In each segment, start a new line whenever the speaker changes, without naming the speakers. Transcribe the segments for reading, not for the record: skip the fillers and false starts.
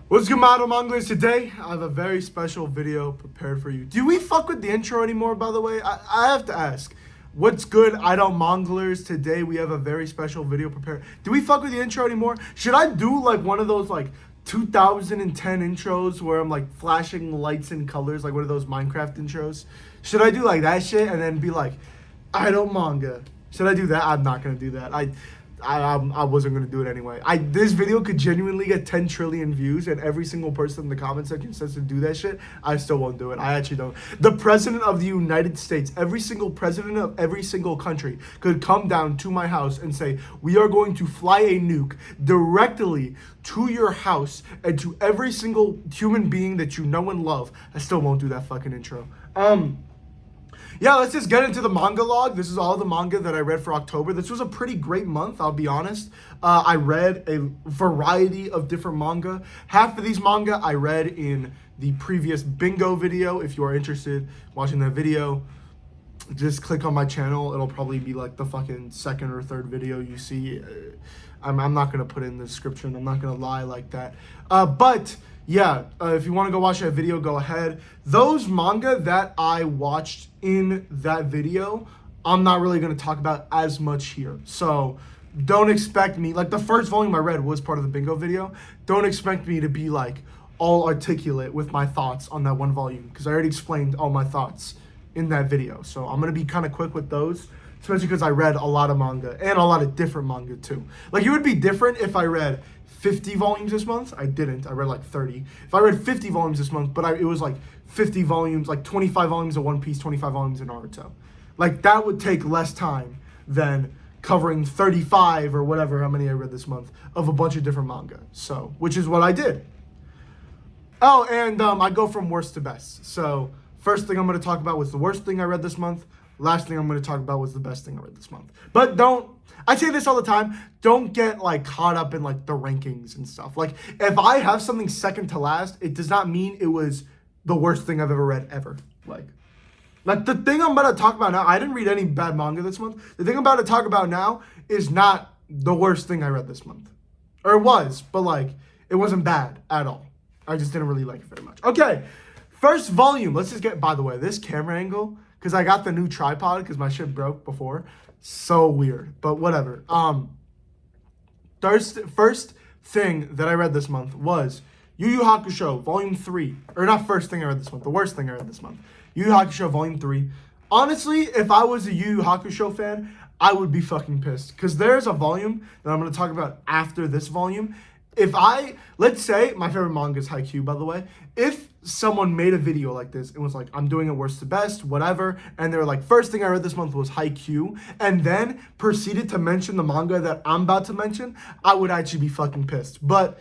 What's good, model monglers? Today, I have a very special video prepared for you. Do we fuck with the intro anymore, by the way? I have to ask. What's good, idol monglers? Today, we have a very special video prepared. Do we fuck with the intro anymore? Should I do, like, one of those, like, 2010 intros where I'm, like, flashing lights and colors, like one of those Minecraft intros? Should I do, like, that shit and then be like, idol manga? Should I do that? I'm not gonna do that. I wasn't gonna do it anyway. This video could genuinely get 10 trillion views, and every single person in the comment section says to do that shit. I still won't do it. I actually don't. The president of the United States, every single president of every single country, could come down to my house and say, "We are going to fly a nuke directly to your house and to every single human being that you know and love." I still won't do that fucking intro. Yeah, let's just get into the manga log. This is all the manga that I read for October. This was a pretty great month, I'll be honest. I read a variety of different manga. Half of these manga I read in the previous bingo video. If you are interested in watching that video, just click on my channel. It'll probably be like the fucking second or third video you see. I'm not going to put it in the description. I'm not going to lie like that. But yeah, if you want to go watch that video, go ahead. Those manga that I watched in that video, I'm not really going to talk about as much here. So don't expect me, like the first volume I read was part of the bingo video. Don't expect me to be like all articulate with my thoughts on that one volume, because I already explained all my thoughts in that video. So I'm going to be kind of quick with those, especially because I read a lot of manga and a lot of different manga too. Like, it would be different if I read 50 volumes this month. I didn't. I read like 30. If I read 50 volumes this month, but it was like 50 volumes, like 25 volumes of One Piece, 25 volumes of Naruto. Like, that would take less time than covering 35 or whatever, how many I read this month, of a bunch of different manga. So, which is what I did. Oh, and I go from worst to best. So, first thing I'm going to talk about was the worst thing I read this month. Last thing I'm going to talk about was the best thing I read this month. But I say this all the time, don't get like caught up in like the rankings and stuff. Like, if I have something second to last, it does not mean it was the worst thing I've ever read ever. Like the thing I'm about to talk about now, I didn't read any bad manga this month. The thing I'm about to talk about now is not the worst thing I read this month. Or it was, but like, it wasn't bad at all. I just didn't really like it very much. Okay, first volume. Let's just get, by the way, this camera angle, because I got the new tripod because my shit broke before. So weird, but whatever. First thing that I read this month was Yu Yu Hakusho, Volume 3. Or not first thing I read this month, the worst thing I read this month. Yu Yu Hakusho, Volume 3. Honestly, if I was a Yu Yu Hakusho fan, I would be fucking pissed. Because there's a volume that I'm going to talk about after this volume. Let's say, my favorite manga is Haikyuu, by the way. If someone made a video like this and was like, I'm doing it worst to best, whatever, and they're like, first thing I read this month was Haikyuu, and then proceeded to mention the manga that I'm about to mention, I would actually be fucking pissed. But,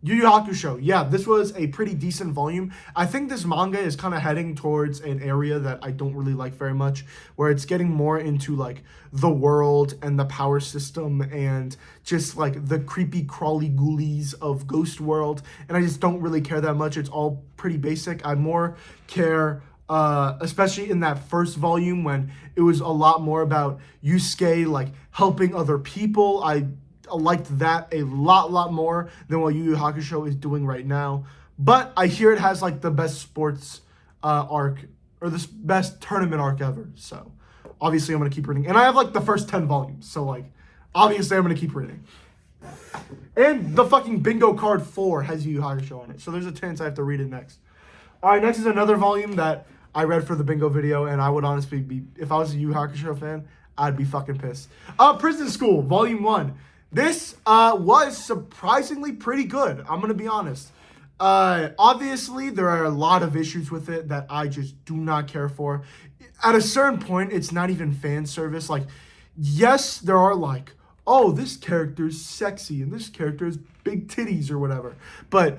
Yu Yu Hakusho, yeah, this was a pretty decent volume. I think this manga is kind of heading towards an area that I don't really like very much, where it's getting more into like the world and the power system and just like the creepy crawly ghoulies of Ghost World, and I just don't really care that much. It's all pretty basic. I more care, especially in that first volume when it was a lot more about Yusuke like helping other people. I liked that a lot more than what Yu Yu Hakusho is doing right now. But I hear it has like the best sports arc, or the best tournament arc ever. So obviously I'm going to keep reading. And I have like the first 10 volumes. So like, obviously I'm going to keep reading. And the fucking bingo card 4 has Yu Yu Hakusho on it. So there's a chance I have to read it next. All right, next is another volume that I read for the bingo video. And I would honestly be, if I was a Yu Yu Hakusho fan, I'd be fucking pissed. Prison School, Volume 1. This was surprisingly pretty good, I'm going to be honest. Obviously, there are a lot of issues with it that I just do not care for. At a certain point, it's not even fan service. Like, yes, there are like, oh, this character's sexy and this character's big titties or whatever. But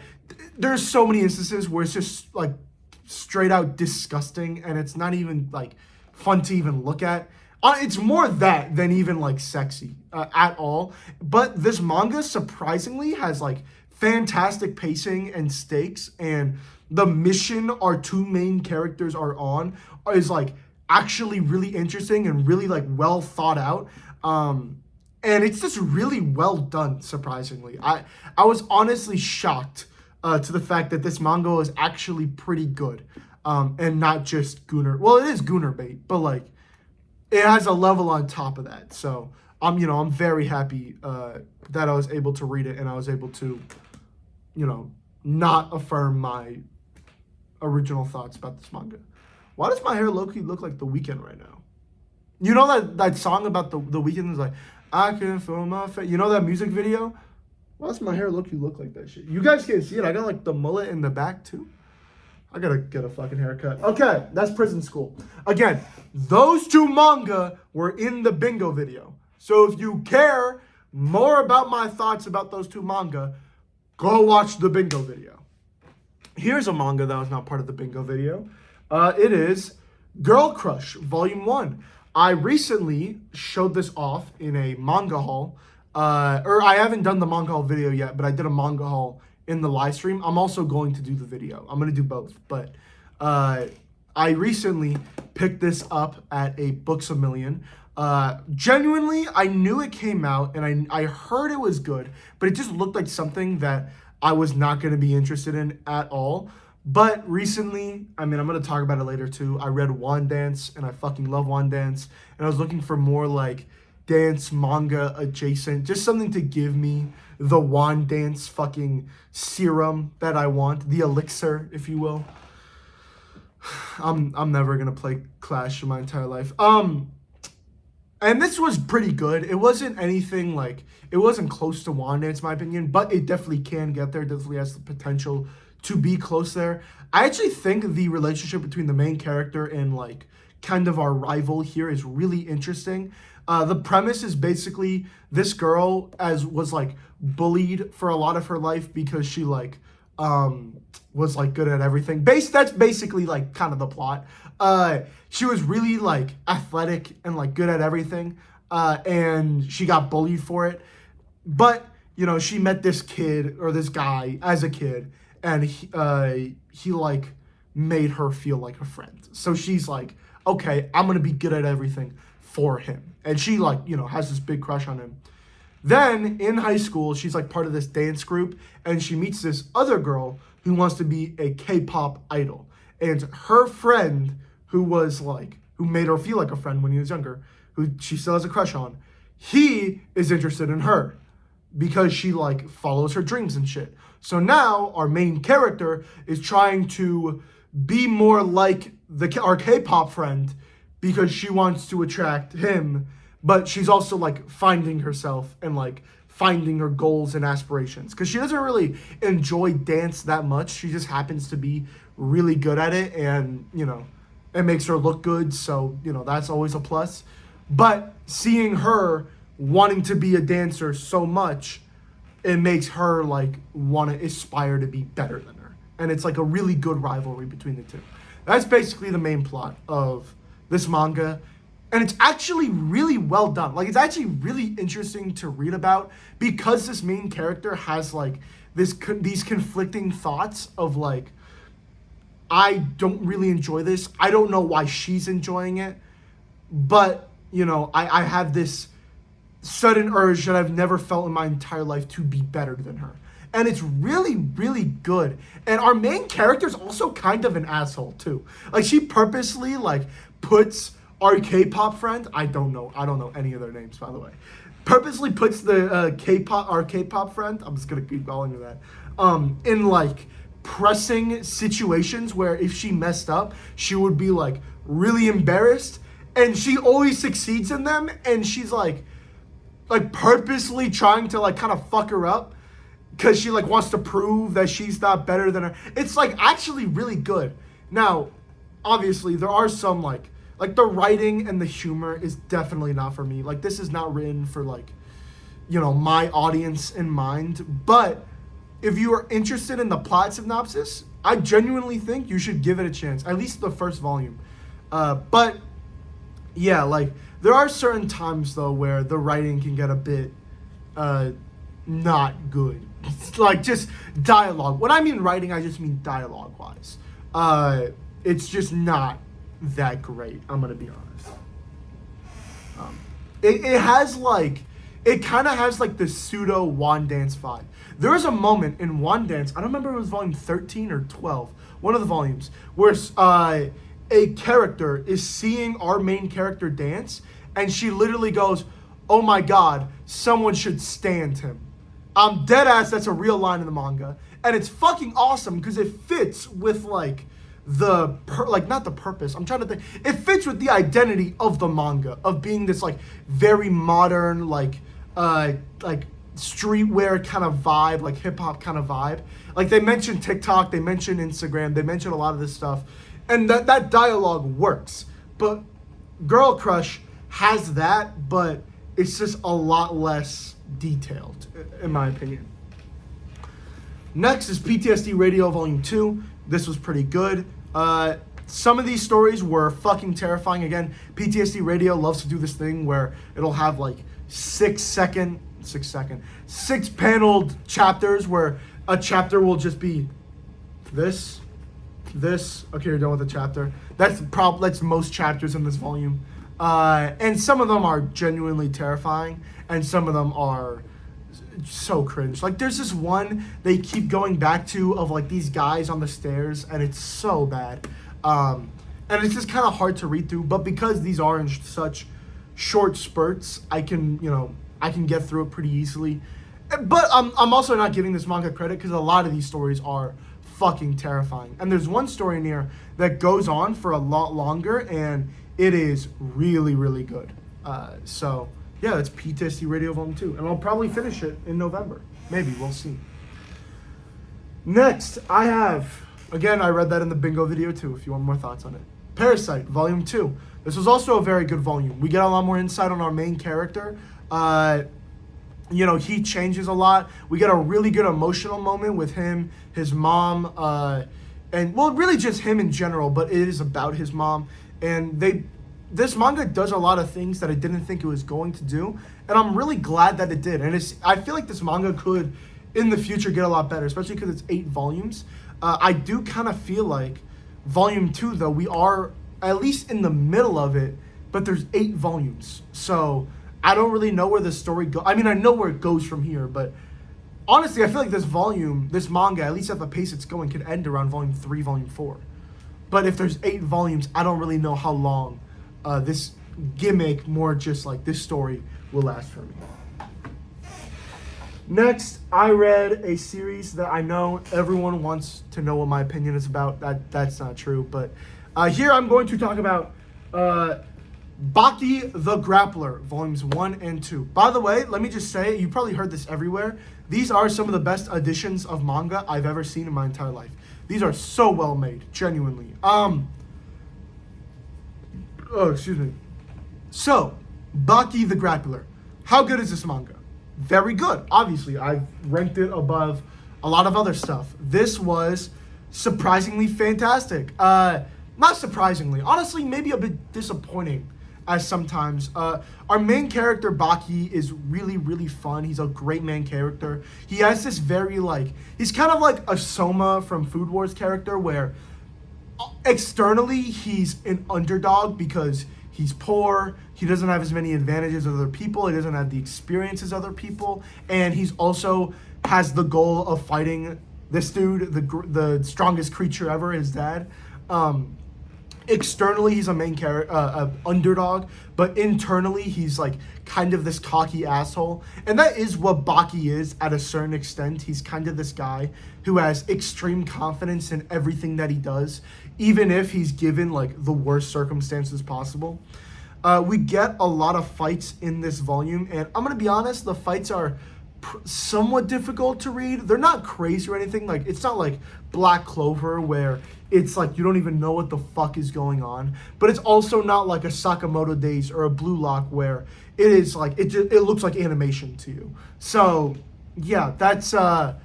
there's so many instances where it's just like straight out disgusting and it's not even like fun to even look at. It's more that than even like sexy at all. But this manga surprisingly has like fantastic pacing and stakes, and the mission our two main characters are on is like actually really interesting and really like well thought out. and it's just really well done. Surprisingly, I was honestly shocked to the fact that this manga is actually pretty good, and not just Gunner. Well, it is Gunner bait, but like it has a level on top of that. So I'm very happy that I was able to read it and I was able to, not affirm my original thoughts about this manga. Why does my hair low-key look like The Weeknd right now? You know that song about the Weeknd is like, I can feel my face. You know that music video? Why does my hair low-key look like that shit? You guys can't see it. I got like the mullet in the back too. I gotta get a fucking haircut. Okay, that's Prison School. Again, those two manga were in the bingo video. So if you care more about my thoughts about those two manga, go watch the bingo video. Here's a manga that was not part of the bingo video. It is Girl Crush Volume 1. I recently showed this off in a manga haul. Or I haven't done the manga haul video yet, but I did a manga haul in the live stream. I'm also going to do the video. I'm going to do both. But I recently picked this up at a Books A Million. Genuinely, I knew it came out and I heard it was good, but it just looked like something that I was not going to be interested in at all. But recently, I'm going to talk about it later too. I read Wand Dance and I fucking love Wand Dance. And I was looking for more like dance manga adjacent, just something to give me the Wand Dance fucking serum that I want, the elixir, if you will. I'm never going to play Clash in my entire life. And this was pretty good. It wasn't anything like, it wasn't close to Wand Dance, in my opinion, but it definitely can get there. It definitely has the potential to be close there. I actually think the relationship between the main character and like kind of our rival here is really interesting. The premise is basically this girl was like bullied for a lot of her life because she like was like good at everything. That's basically like kind of the plot. She was really like athletic and like good at everything, and she got bullied for it. But she met this kid or this guy as a kid, and he like made her feel like a friend. So she's like, okay, I'm gonna be good at everything for him, and she like has this big crush on him. Then in high school, she's like part of this dance group, and she meets this other girl who wants to be a K-pop idol, and her friend who made her feel like a friend when he was younger, who she still has a crush on, he is interested in her because she like follows her dreams and shit. So now our main character is trying to be more like our K-pop friend because she wants to attract him, but she's also like finding herself and like finding her goals and aspirations because she doesn't really enjoy dance that much. She just happens to be really good at it, and it makes her look good, so that's always a plus. But seeing her wanting to be a dancer so much, it makes her like want to aspire to be better than her, and it's like a really good rivalry between the two. That's basically the main plot of this manga, and it's actually really well done. Like, it's actually really interesting to read about because this main character has like these conflicting thoughts of like, I don't really enjoy this. I don't know why she's enjoying it, but I have this sudden urge that I've never felt in my entire life to be better than her. And it's really, really good. And our main character is also kind of an asshole too. Like, she purposely like puts our K-pop friend, I don't know any of their names, by the way, purposely puts our K-pop friend, I'm just gonna keep calling her that, in like pressing situations where if she messed up, she would be like really embarrassed, and she always succeeds in them, and she's like purposely trying to like kind of fuck her up because she like wants to prove that she's not better than her. It's like actually really good. Now, obviously there are some like the writing and the humor is definitely not for me. Like, this is not written for like my audience in mind, but if you are interested in the plot synopsis, I genuinely think you should give it a chance, at least the first volume. But yeah, like, there are certain times though where the writing can get a bit not good. Like, just dialogue. When I mean writing, I just mean dialogue wise. It's just not that great, I'm gonna be honest. It has like it kind of has like the pseudo Wand Dance vibe. There was a moment in Wand Dance, I don't remember if it was volume 13 or 12, one of the volumes, where a character is seeing our main character dance, and she literally goes, "Oh my god, someone should stand him." I'm dead ass, that's a real line in the manga. And it's fucking awesome because it fits with like not the purpose. I'm trying to think. It fits with the identity of the manga of being this like very modern like streetwear kind of vibe, like hip hop kind of vibe. Like they mention TikTok, they mention Instagram, they mention a lot of this stuff, and that dialogue works. But Girl Crush has that, but it's just a lot less detailed, in my opinion. Next is PTSD Radio Volume 2. This was pretty good. Some of these stories were fucking terrifying. Again, PTSD Radio loves to do this thing where it'll have like 6 paneled chapters where a chapter will just be this. Okay, you're done with the chapter. That's most chapters in this volume. And some of them are genuinely terrifying, and some of them are so cringe. Like there's this one they keep going back to of like these guys on the stairs, and it's so bad. And it's just kind of hard to read through, but because these are in such short spurts, I can get through it pretty easily. But I'm also not giving this manga credit because a lot of these stories are fucking terrifying. And there's one story in here that goes on for a lot longer, and it is really, really good. So yeah, that's PTSD Radio Volume 2. And I'll probably finish it in November. Maybe, we'll see. Next, I have, again, I read that in the bingo video too, if you want more thoughts on it. Parasite, Volume 2. This was also a very good volume. We get a lot more insight on our main character. He changes a lot. We get a really good emotional moment with him, his mom, and well, really just him in general, but it is about his mom. And this manga does a lot of things that I didn't think it was going to do, and I'm really glad that it did. And I feel like this manga could, in the future, get a lot better, especially because it's 8 volumes. I do kind of feel like Volume 2, though, we are at least in the middle of it, but there's 8 volumes. So I don't really know where the story goes. I mean, I know where it goes from here, but honestly, I feel like this manga, at least at the pace it's going, could end around Volume 3, Volume 4. But if there's 8 volumes, I don't really know how long this gimmick, more just like this story, will last for me. Next, I read a series that I know everyone wants to know what my opinion is about. That's not true, but here I'm going to talk about Baki the Grappler, Volumes 1 and 2. By the way, let me just say, you probably heard this everywhere. These are some of the best editions of manga I've ever seen in my entire life. These are so well made, genuinely. Excuse me. So, Baki the Grappler. How good is this manga? Very good. Obviously, I've ranked it above a lot of other stuff. This was surprisingly fantastic. Not surprisingly. Honestly, maybe a bit disappointing as sometimes. Our main character, Baki, is really, really fun. He's a great main character. He has this very, he's kind of like a Soma from Food Wars character where externally he's an underdog because he's poor, he doesn't have as many advantages as other people, he doesn't have the experience as other people, and he's also has the goal of fighting this dude, the strongest creature ever, his dad. Externally, he's a main character, underdog, but internally, he's like kind of this cocky asshole. And that is what Baki is at a certain extent. He's kind of this guy who has extreme confidence in everything that he does, even if he's given like the worst circumstances possible. We get a lot of fights in this volume, and I'm gonna be honest, the fights are somewhat difficult to read. They're not crazy or anything. Like, it's not like Black Clover where it's like you don't even know what the fuck is going on, but it's also not like a Sakamoto Days or a Blue Lock where it is like it looks like animation to you. So yeah, that's I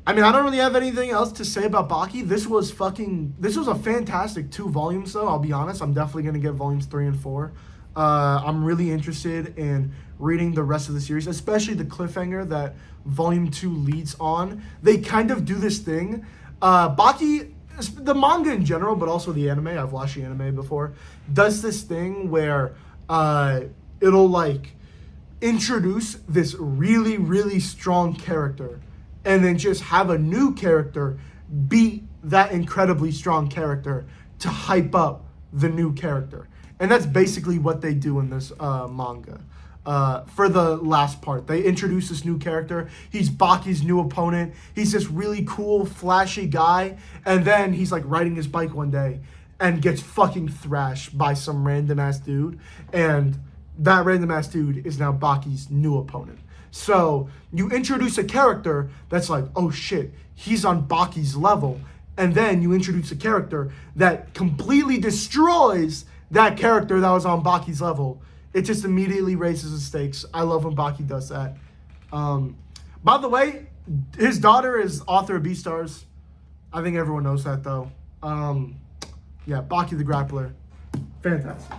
mean, I don't really have anything else to say about Baki. This was a fantastic 2 volumes though, I'll be honest. I'm definitely going to get volumes 3 and 4. I'm really interested in reading the rest of the series, especially the cliffhanger that Volume 2 leads on. They kind of do this thing. Baki, the manga in general, but also the anime, I've watched the anime before, does this thing where it'll like introduce this really, really strong character and then just have a new character beat that incredibly strong character to hype up the new character. And that's basically what they do in this manga. For the last part, they introduce this new character. He's Baki's new opponent. He's this really cool, flashy guy. And then he's like riding his bike one day and gets fucking thrashed by some random ass dude. And that random ass dude is now Baki's new opponent. So you introduce a character that's like, oh shit, he's on Baki's level. And then you introduce a character that completely destroys that character that was on Baki's level. It just immediately raises the stakes. I love when Baki does that. By the way, his daughter is author of Beastars. I think everyone knows that though. Yeah, Baki the Grappler. Fantastic.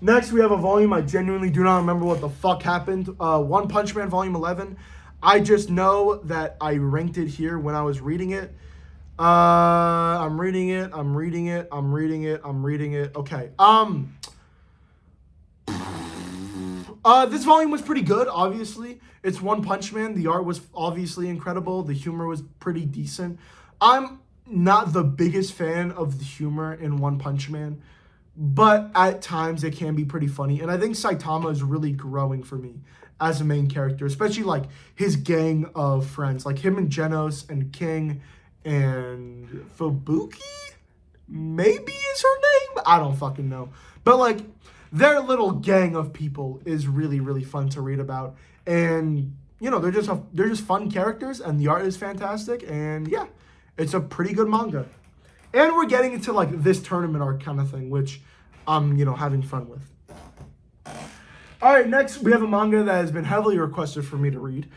Next, we have a volume I genuinely do not remember what the fuck happened. One Punch Man Volume 11. I just know that I ranked it here when I was reading it. I'm reading it. Okay. This volume was pretty good, obviously. It's One Punch Man. The art was obviously incredible. The humor was pretty decent. I'm not the biggest fan of the humor in One Punch Man, but at times it can be pretty funny. And I think Saitama is really growing for me as a main character, especially like his gang of friends, like him and Genos and King and Fubuki, maybe is her name? I don't fucking know. But like their little gang of people is really, really fun to read about. And you know, they're just fun characters and the art is fantastic. And yeah, it's a pretty good manga. And we're getting into like this tournament arc kind of thing, which I'm, you know, having fun with. All right, next we have a manga that has been heavily requested for me to read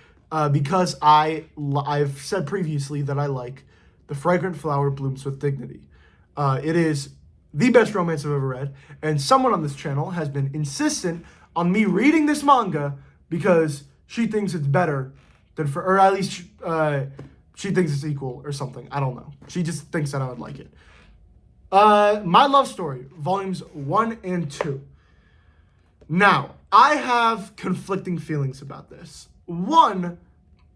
because I've said previously that I like The Fragrant Flower Blooms with Dignity. It is the best romance I've ever read, and someone on this channel has been insistent on me reading this manga because she thinks it's better than or at least she thinks it's equal or something. I don't know. She just thinks that I would like it. My Love Story, volumes 1 and 2. Now, I have conflicting feelings about this. One,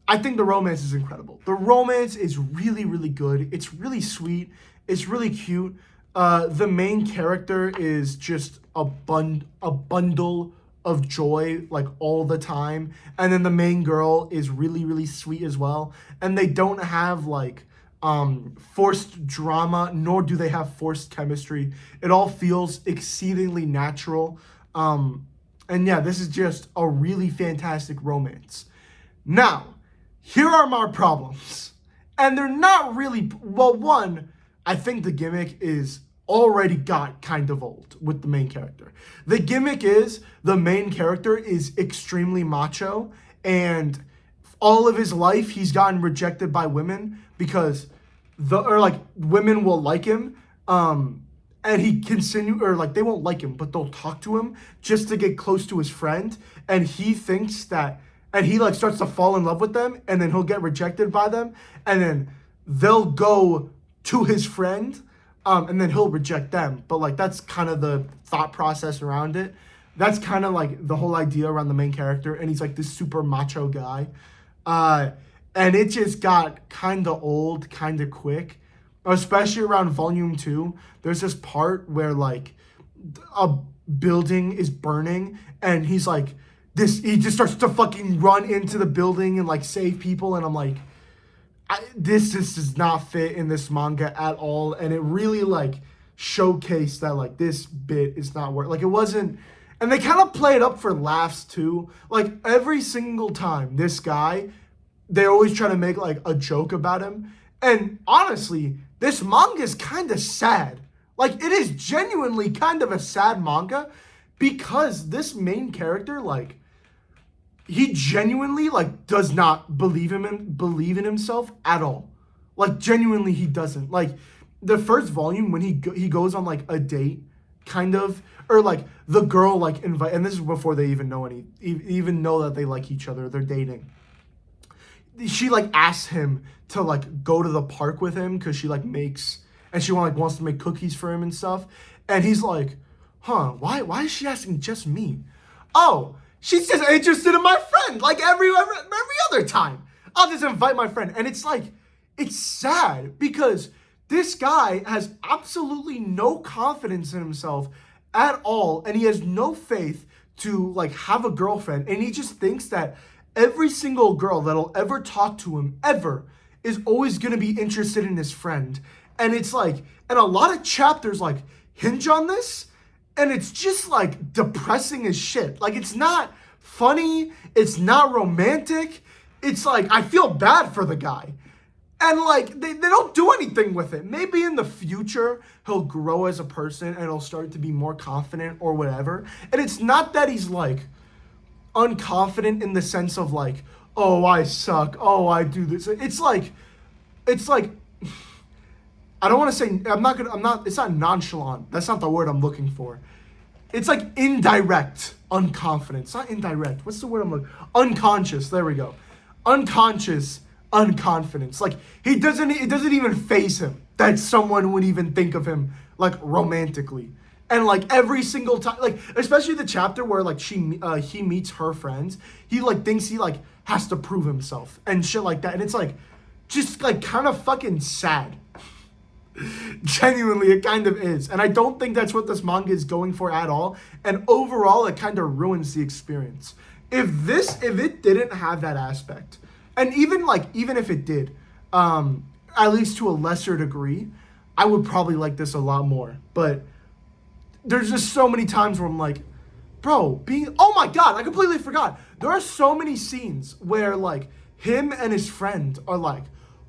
I think the romance is incredible. The romance is really, really good. It's really sweet. It's really cute. The main character is just a bundle of joy, like all the time. And then the main girl is really, really sweet as well. And they don't have like forced drama, nor do they have forced chemistry. It all feels exceedingly natural. And yeah, this is just a really fantastic romance. Now, here are my problems. And they're not really, well, one, I think the gimmick is already got kind of old with the main character. The gimmick is the main character is extremely macho, and all of his life he's gotten rejected by women because women will like him. And he they won't like him, but they'll talk to him just to get close to his friend. And he thinks that, and he like starts to fall in love with them, and then he'll get rejected by them. And then they'll go to his friend, and then he'll reject them. But like, that's kind of the thought process around it. That's kind of like the whole idea around the main character. And he's like this super macho guy. And it just got kind of old, kind of quick. Especially around volume 2, there's this part where like a building is burning and he's like he just starts to fucking run into the building and like save people, and I'm like, this just does not fit in this manga at all. And it really like showcased that like this bit is not worth, like it wasn't, and they kind of play it up for laughs too. Like every single time this guy, they always try to make like a joke about him. And honestly, this manga is kind of sad. Like, it is genuinely kind of a sad manga because this main character, like, he genuinely, like, does not believe in himself at all. Like, genuinely, he doesn't. Like, the first volume, when he goes on, like, a date, kind of, or, like, the girl, like, and this is before they even know that they like each other, they're dating. She like asks him to like go to the park with him because she like wants to make cookies for him and stuff. And he's like, why is she asking just me? oh, she's just interested in my friend like every other time. I'll just invite my friend. And it's like, it's sad because this guy has absolutely no confidence in himself at all. And he has no faith to like have a girlfriend. And he just thinks that every single girl that'll ever talk to him ever is always going to be interested in his friend. And it's like, and a lot of chapters like hinge on this. And it's just like depressing as shit. Like, it's not funny. It's not romantic. It's like, I feel bad for the guy. And like, they don't do anything with it. Maybe in the future, he'll grow as a person and he'll start to be more confident or whatever. And it's not that he's like unconfident in the sense of like, oh, I suck. Oh, I do this. It's like, I don't want to say, it's not nonchalant. That's not the word I'm looking for. It's like indirect unconfidence. It's not indirect. What's the word I'm looking for? Unconscious. There we go. Unconscious unconfidence. Like, it doesn't even faze him that someone would even think of him like romantically. And like every single time, like especially the chapter where like he meets her friends, he like thinks he like has to prove himself and shit like that. And it's like just like kind of fucking sad. Genuinely, it kind of is. And I don't think that's what this manga is going for at all. And overall, it kind of ruins the experience. If it didn't have that aspect, and even if it did, at least to a lesser degree, I would probably like this a lot more. But there's just so many times where I'm like, bro, oh my God, I completely forgot. There are so many scenes where like him and his friend are like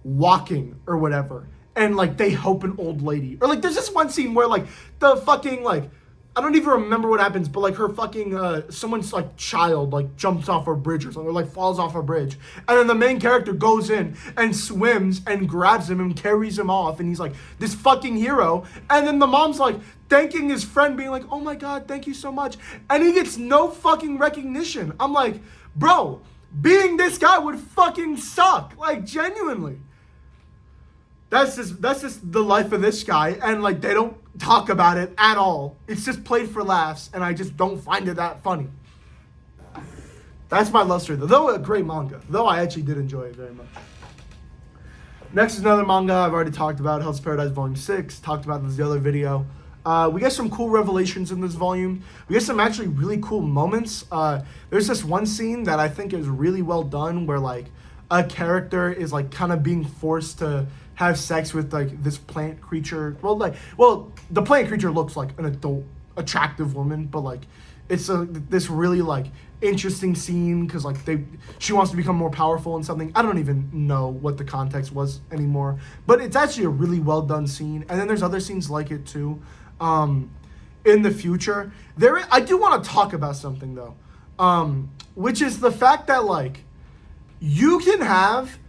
walking or whatever. And like they help an old lady. Or like there's this one scene where like the fucking like, I don't even remember what happens, but like her fucking, someone's like child like jumps off a bridge or something, or like falls off a bridge. And then the main character goes in and swims and grabs him and carries him off. And he's like this fucking hero. And then the mom's like thanking his friend, being like, oh my God, thank you so much. And he gets no fucking recognition. I'm like, bro, being this guy would fucking suck. Like, genuinely. That's just the life of this guy, and like they don't talk about it at all. It's just played for laughs, and I just don't find it that funny. That's my luster, though a great manga. Though I actually did enjoy it very much. Next is another manga I've already talked about, Hell's Paradise Volume 6. Talked about this the other video. We get some cool revelations in this volume. We get some actually really cool moments. There's this one scene that I think is really well done, where like a character is like kind of being forced to have sex with like this plant creature. Well, the plant creature looks like an adult, attractive woman, but like it's this really like interesting scene because like she wants to become more powerful and something. I don't even know what the context was anymore, but it's actually a really well done scene. And then there's other scenes like it too. In the future, I do want to talk about something though, which is the fact that like you can have.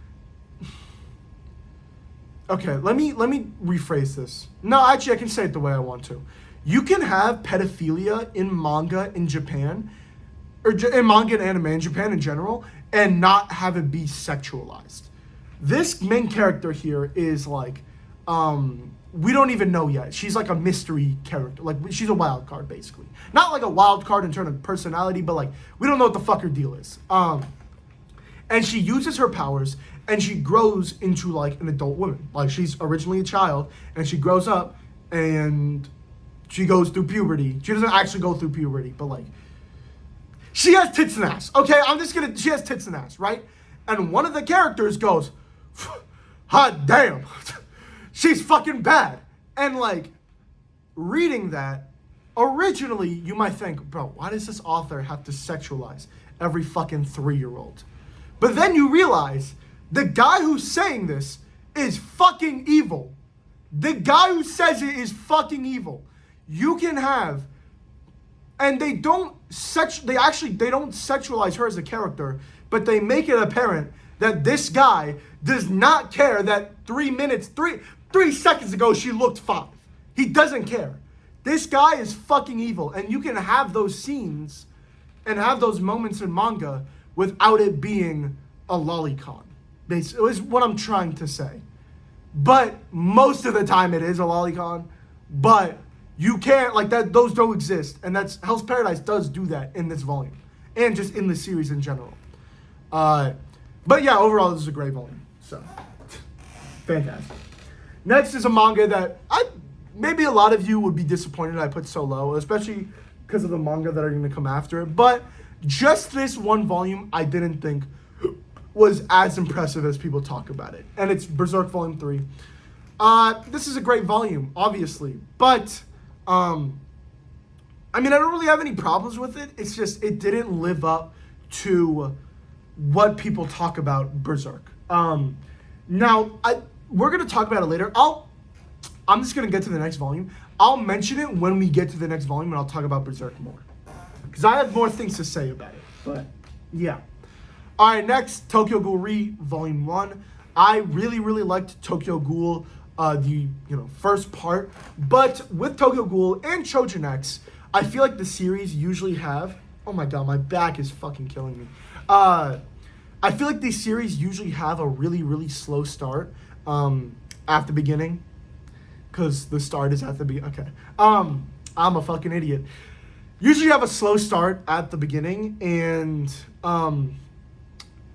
Okay, let me rephrase this. No, actually, I can say it the way I want to. You can have pedophilia in manga in Japan, or in manga and anime in Japan in general, and not have it be sexualized. This main character here is like, we don't even know yet. She's like a mystery character. Like, she's a wild card, basically. Not like a wild card in terms of personality, but like, we don't know what the fuck her deal is. And she uses her powers, and she grows into like an adult woman. Like, she's originally a child, and she grows up, and she goes through puberty. She doesn't actually go through puberty, but like, she has tits and ass. Okay, she has tits and ass, right? And one of the characters goes, hot damn, she's fucking bad. And like, reading that, originally you might think, bro, why does this author have to sexualize every fucking 3-year-old? But then you realize the guy who's saying this is fucking evil. The guy who says it is fucking evil. You can have, and they don't sexualize her as a character, but they make it apparent that this guy does not care that 3 seconds ago she looked 5. He doesn't care. This guy is fucking evil, and you can have those scenes and have those moments in manga without it being a lolicon. Basically, is what I'm trying to say. But most of the time it is a lolicon. But You can't, like, that. Those don't exist. And that's, Hell's Paradise does do that in this volume. And just in the series in general. But yeah, overall, this is a great volume. So, fantastic. Next is a manga that maybe a lot of you would be disappointed I put so low, especially because of the manga that are going to come after it. But just this one volume, I didn't think was as impressive as people talk about it. And it's Berserk Volume 3. This is a great volume, obviously. But, I mean, I don't really have any problems with it. It's just, it didn't live up to what people talk about Berserk. Now, we're going to talk about it later. I'm just going to get to the next volume. I'll mention it when we get to the next volume, and I'll talk about Berserk more. Because I have more things to say about it. But, yeah. All right, next, Tokyo Ghoul Re, Volume 1. I really, really liked Tokyo Ghoul, the first part. But with Tokyo Ghoul and Chojin X, I feel like the series usually have... Oh my god, my back is fucking killing me. I feel like these series usually have a really, really slow start at the beginning. Because the start is at the beginning. Okay. I'm a fucking idiot. Usually have a slow start at the beginning. And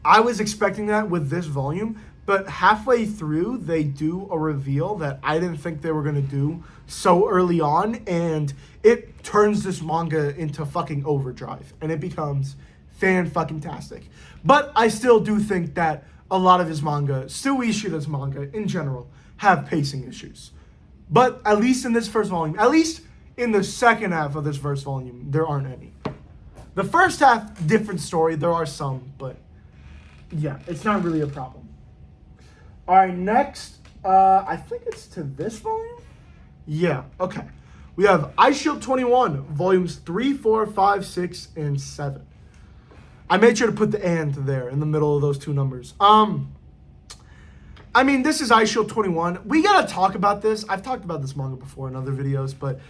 I was expecting that with this volume. But halfway through, they do a reveal that I didn't think they were going to do so early on. And it turns this manga into fucking overdrive. And it becomes fan-fucking-tastic. But I still do think that a lot of his manga, Sue Ishida's manga in general, have pacing issues. But at least in this first volume, at least in the second half of this first volume, there aren't any. The first half, different story. There are some, but yeah, it's not really a problem. All right, next, I think it's to this volume? Yeah, okay. We have Eyeshield 21, volumes 3, 4, 5, 6, and 7. I made sure to put the and there in the middle of those two numbers. I mean, this is Eyeshield 21. We gotta talk about this. I've talked about this manga before in other videos, but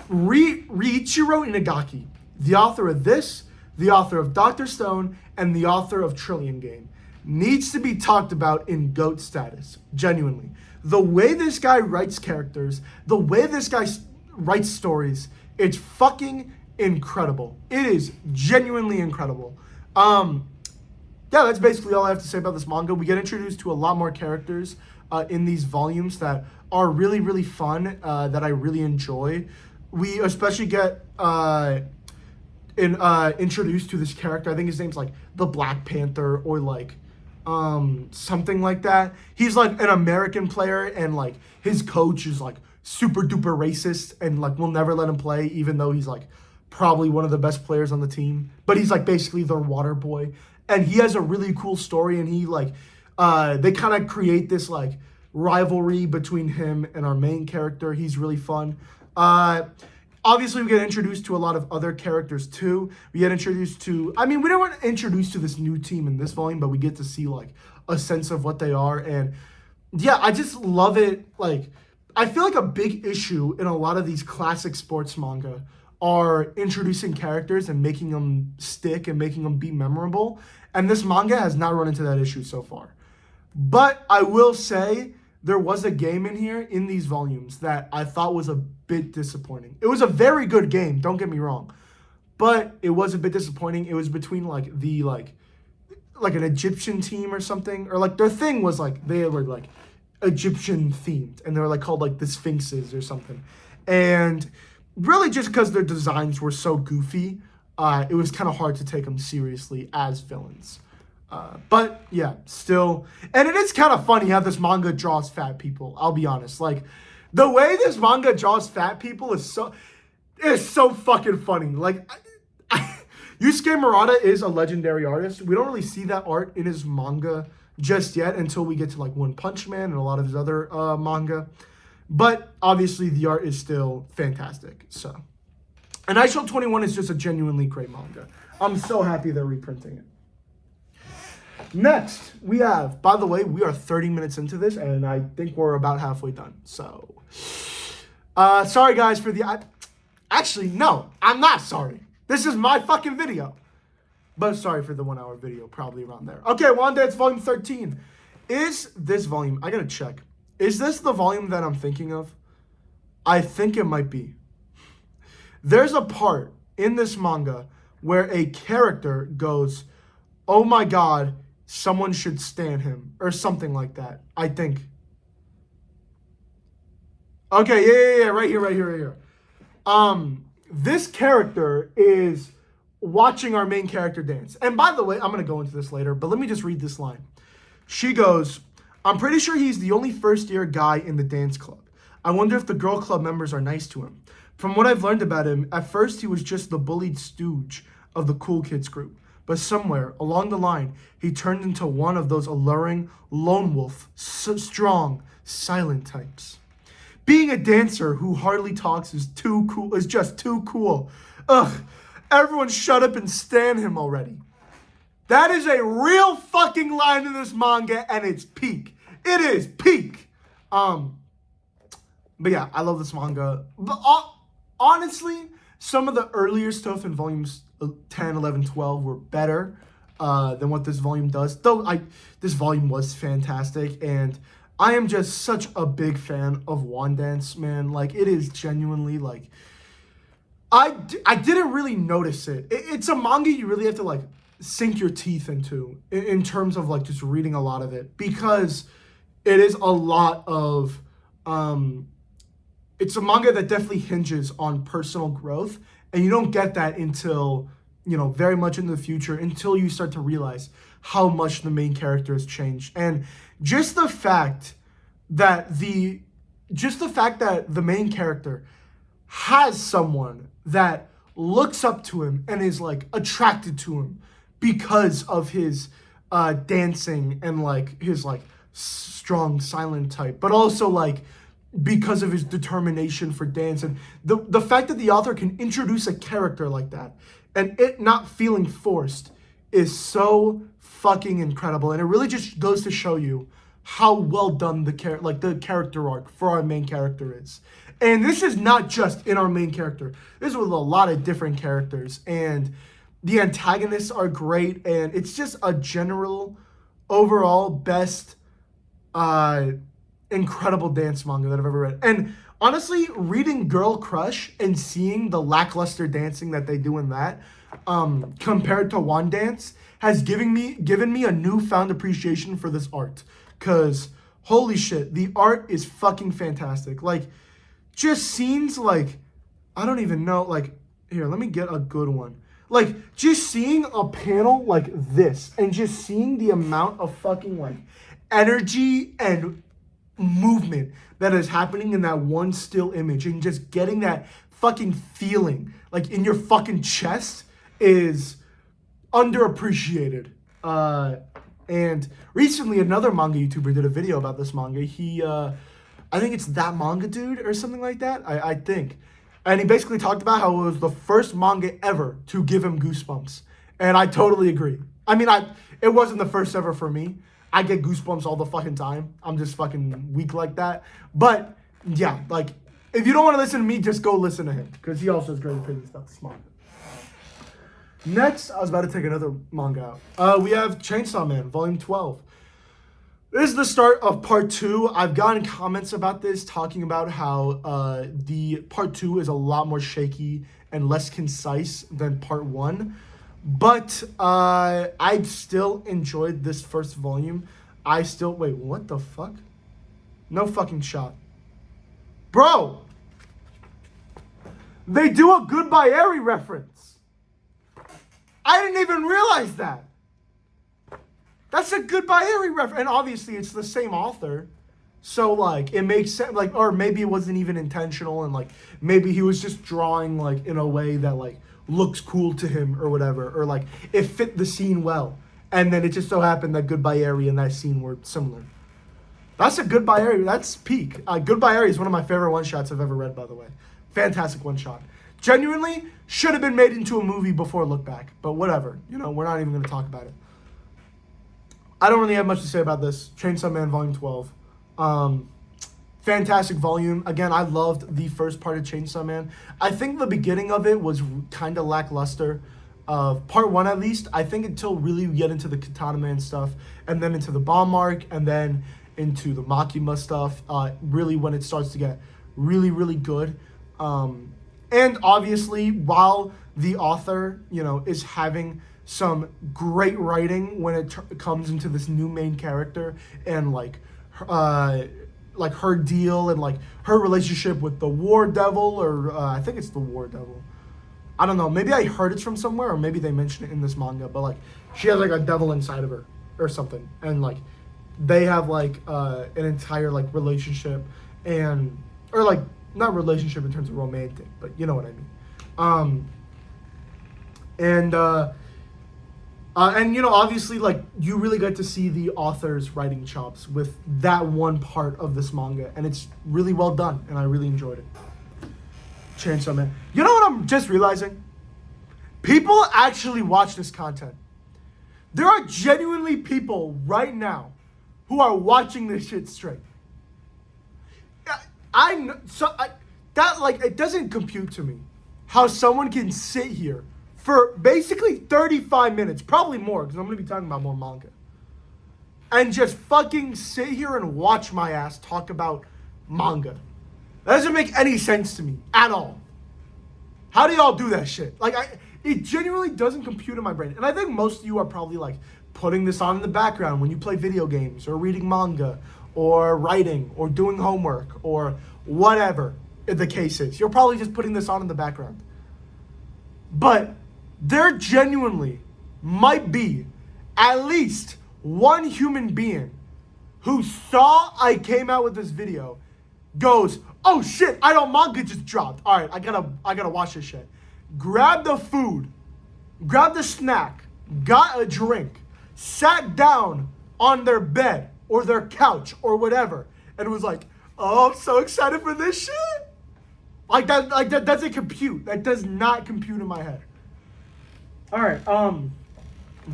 Riichiro Inagaki, the author of this, the author of Dr. Stone, and the author of Trillion Game, needs to be talked about in GOAT status. Genuinely. The way this guy writes characters, the way this guy writes stories, it's fucking incredible. It is genuinely incredible. Yeah, that's basically all I have to say about this manga. We get introduced to a lot more characters in these volumes that are really, really fun, that I really enjoy. We especially get introduced to this character. I think his name's like the Black Panther or like something like that. He's like an American player, and like his coach is like super duper racist and like will never let him play, even though he's like probably one of the best players on the team. But he's like basically their water boy. And he has a really cool story, and he like, they kind of create this like rivalry between him and our main character. He's really fun. Obviously, we get introduced to a lot of other characters too. We get introduced to, I mean, we don't want to introduce to this new team in this volume, but we get to see like a sense of what they are. And yeah, I just love it. Like, I feel like a big issue in a lot of these classic sports manga are introducing characters and making them stick and making them be memorable. And this manga has not run into that issue so far. But I will say there was a game in here in these volumes that I thought was a bit disappointing. It was a very good game, don't get me wrong. But it was a bit disappointing. It was between like an Egyptian team or something. Or like their thing was like they were like Egyptian themed. And they were like called like the Sphinxes or something. And really just because their designs were so goofy, it was kind of hard to take them seriously as villains. But yeah, still. And it is kind of funny how this manga draws fat people, I'll be honest. Like, the way this manga draws fat people is so fucking funny. Like, Yusuke Murata is a legendary artist. We don't really see that art in his manga just yet until we get to like One Punch Man and a lot of his other manga. But obviously the art is still fantastic. So, and Eyeshield 21 is just a genuinely great manga. I'm so happy they're reprinting it. Next, we have, by the way, we are 30 minutes into this, and I think we're about halfway done. So, sorry guys for the, actually, no, I'm not sorry. This is my fucking video. But sorry for the 1 hour video, probably around there. Okay, Wanda, it's volume 13. Is this volume, I gotta check. Is this the volume that I'm thinking of? I think it might be. There's a part in this manga where a character goes, "Oh my god, someone should stan him," or something like that. I think. Okay, yeah, right here. This character is watching our main character dance. And by the way, I'm gonna go into this later, but let me just read this line. She goes, "I'm pretty sure he's the only first-year guy in the dance club. I wonder if the girl club members are nice to him. From what I've learned about him, at first he was just the bullied stooge of the cool kids group. But somewhere along the line, he turned into one of those alluring lone wolf, strong, silent types. Being a dancer who hardly talks is just too cool. Ugh, everyone shut up and stan him already." That is a real fucking line in this manga, and it's peak. It is peak. But yeah, I love this manga. But honestly, some of the earlier stuff in volumes 10, 11, 12 were better than what this volume does. Though this volume was fantastic, and I am just such a big fan of Wand Dance, man. Like, it is genuinely, like, I didn't really notice it. It's a manga you really have to, like, sink your teeth into in terms of, like, just reading a lot of it. Because it is a lot of, it's a manga that definitely hinges on personal growth. And you don't get that until, very much in the future, until you start to realize how much the main character has changed. And just the fact that the main character has someone that looks up to him and is, like, attracted to him because of his dancing and, like, his, like, strong silent type, but also, like, because of his determination for dance. And the fact that the author can introduce a character like that and it not feeling forced is so fucking incredible. And it really just goes to show you how well done the character arc for our main character is. And this is not just in our main character. This is with a lot of different characters. And the antagonists are great. And it's just a general, overall best, incredible dance manga that I've ever read. And honestly, reading Girl Crush and seeing the lackluster dancing that they do in that, compared to Wand Dance, has given me a newfound appreciation for this art. Cause holy shit, the art is fucking fantastic. Like, just scenes like, I don't even know, like, here, let me get a good one. Like, just seeing a panel like this and just seeing the amount of fucking, like, energy and movement that is happening in that one still image and just getting that fucking feeling, like, in your fucking chest is underappreciated. And recently, another manga YouTuber did a video about this manga. He, I think it's That Manga Dude or something like that, I think. And he basically talked about how it was the first manga ever to give him goosebumps. And I totally agree. I mean, it wasn't the first ever for me. I get goosebumps all the fucking time. I'm just fucking weak like that. But, yeah, like, if you don't want to listen to me, just go listen to him. Because he also has great opinions about this manga. Next, I was about to take another manga out. We have Chainsaw Man, Volume 12. This is the start of Part 2. I've gotten comments about this, talking about how the Part 2 is a lot more shaky and less concise than Part 1. But I still enjoyed this first volume. Wait, what the fuck? No fucking shot. Bro! They do a Goodbye Eri reference. I didn't even realize that. That's a Goodbye Eri reference. And obviously it's the same author. So, like, it makes sense. Like, or maybe it wasn't even intentional. And, like, maybe he was just drawing, like, in a way that, like, looks cool to him or whatever. Or, like, it fit the scene well. And then it just so happened that Goodbye Eri and that scene were similar. That's a Goodbye Eri. That's peak. Goodbye Eri is one of my favorite one-shots I've ever read, by the way. Fantastic one-shot. Genuinely, should have been made into a movie before Look Back. But whatever. We're not even going to talk about it. I don't really have much to say about this. Chainsaw Man Volume 12. Fantastic volume. Again, I loved the first part of Chainsaw Man. I think the beginning of it was kind of lackluster. Part 1 at least. I think until really we get into the Katana Man stuff. And then into the Bomb Arc. And then into the Makima stuff. Really when it starts to get really, really good. And obviously, while the author, is having some great writing when it comes into this new main character and like her deal and like her relationship with the War Devil, or I think it's the War Devil. I don't know. Maybe I heard it from somewhere, or maybe they mentioned it in this manga. But like, she has like a devil inside of her or something, and like, they have like an entire like relationship, and or like not relationship in terms of romantic, but you know what I mean. And obviously, like, you really get to see the author's writing chops with that one part of this manga, and it's really well done, and I really enjoyed it. Chainsaw Man. You know what I'm just realizing? People actually watch this content. There are genuinely people right now who are watching this shit straight. It doesn't compute to me how someone can sit here for basically 35 minutes, probably more, because I'm going to be talking about more manga, and just fucking sit here and watch my ass talk about manga. That doesn't make any sense to me at all. How do y'all do that shit? Like, it genuinely doesn't compute in my brain. And I think most of you are probably like putting this on in the background when you play video games or reading manga or writing or doing homework or whatever the case is. You're probably just putting this on in the background. But there genuinely might be at least one human being who saw I came out with this video, goes, oh shit, I know manga just dropped. All right, I gotta watch this shit. Grab the food, grab the snack, got a drink, sat down on their bed or their couch or whatever, and was like, oh, I'm so excited for this shit. Like that doesn't compute. That does not compute in my head. All right,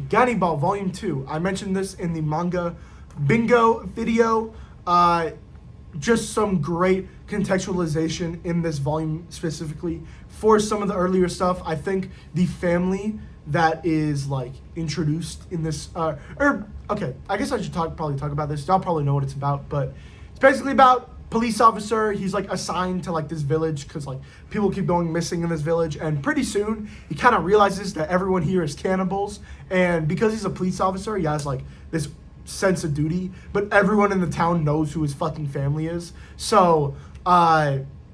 Gannibal Volume 2. I mentioned this in the manga bingo video. Just some great contextualization in this volume specifically for some of the earlier stuff. I think the family that is like introduced in this, okay, I guess I should probably talk about this. Y'all probably know what it's about, but it's basically about police officer. He's like assigned to like this village because like people keep going missing in this village, and pretty soon he kind of realizes that everyone here is cannibals, and because he's a police officer, he has like this sense of duty, but everyone in the town knows who his fucking family is. So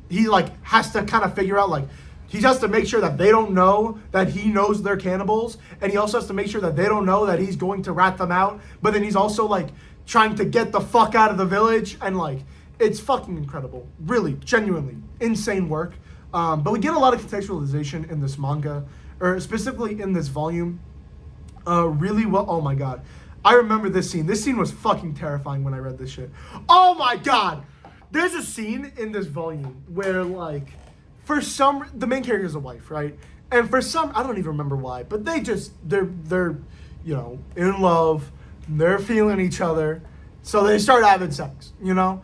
he like has to kind of figure out, like, he has to make sure that they don't know that he knows they're cannibals, and he also has to make sure that they don't know that he's going to rat them out, but then he's also like trying to get the fuck out of the village, and like, it's fucking incredible. Really, genuinely insane work. But we get a lot of contextualization in this manga, or specifically in this volume, really well. Oh my god, I remember this scene. This scene was fucking terrifying when I read this shit. Oh my god, there's a scene in this volume where like, the main character is a wife, right? And for some, I don't even remember why, but they're in love, they're feeling each other, so they start having sex, and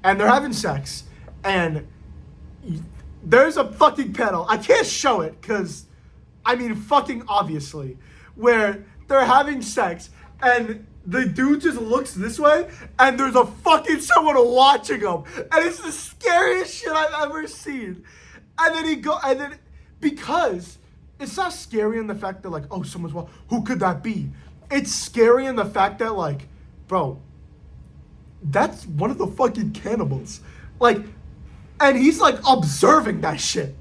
they're having sex, and there's a fucking panel. I can't show it because, I mean, fucking obviously, where they're having sex, and the dude just looks this way, and there's a fucking someone watching him, and it's the scariest shit I've ever seen. And then because it's not scary in the fact that like, oh, someone's watching, who could that be? It's scary in the fact that like, bro, that's one of the fucking cannibals. Like, and he's like observing that shit.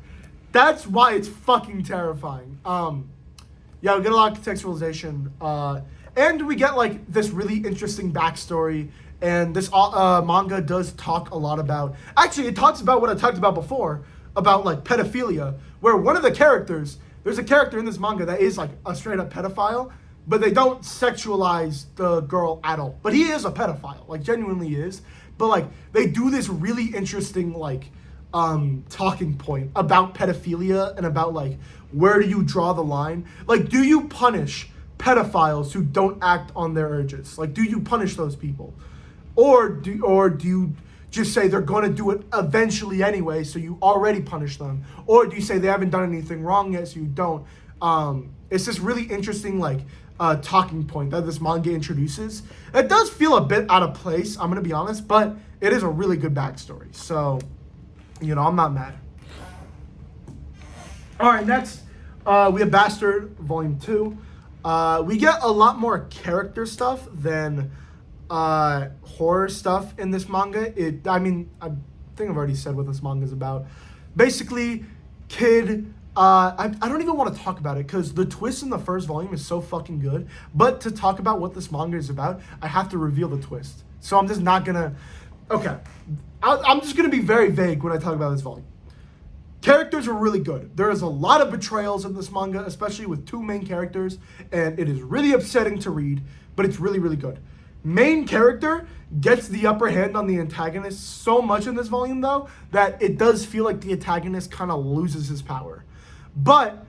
That's why it's fucking terrifying. Yeah, we get a lot of contextualization. And we get like this really interesting backstory. And this manga does talk a lot about, actually it talks about what I talked about before, about like pedophilia, where one of the characters, there's a character in this manga that is like a straight up pedophile, but they don't sexualize the girl at all. But he is a pedophile, like genuinely is. But like, they do this really interesting like talking point about pedophilia and about like, where do you draw the line? Like, do you punish pedophiles who don't act on their urges? Like, do you punish those people? Or do you just say they're going to do it eventually anyway, so you already punish them? Or do you say they haven't done anything wrong yet, so you don't? It's this really interesting like talking point that this manga introduces. It does feel a bit out of place, I'm going to be honest, but it is a really good backstory. So, I'm not mad. All right, next we have Bastard Volume 2. We get a lot more character stuff than horror stuff in this manga. I think I've already said what this manga is about. Basically, kid. I don't even want to talk about it because the twist in the first volume is so fucking good. But to talk about what this manga is about, I have to reveal the twist. So I'm just not gonna. Okay, I'm just gonna be very vague when I talk about this volume. Characters are really good. There is a lot of betrayals in this manga, especially with two main characters, and it is really upsetting to read, but it's really, really good. Main character gets the upper hand on the antagonist so much in this volume, though, that it does feel like the antagonist kind of loses his power. But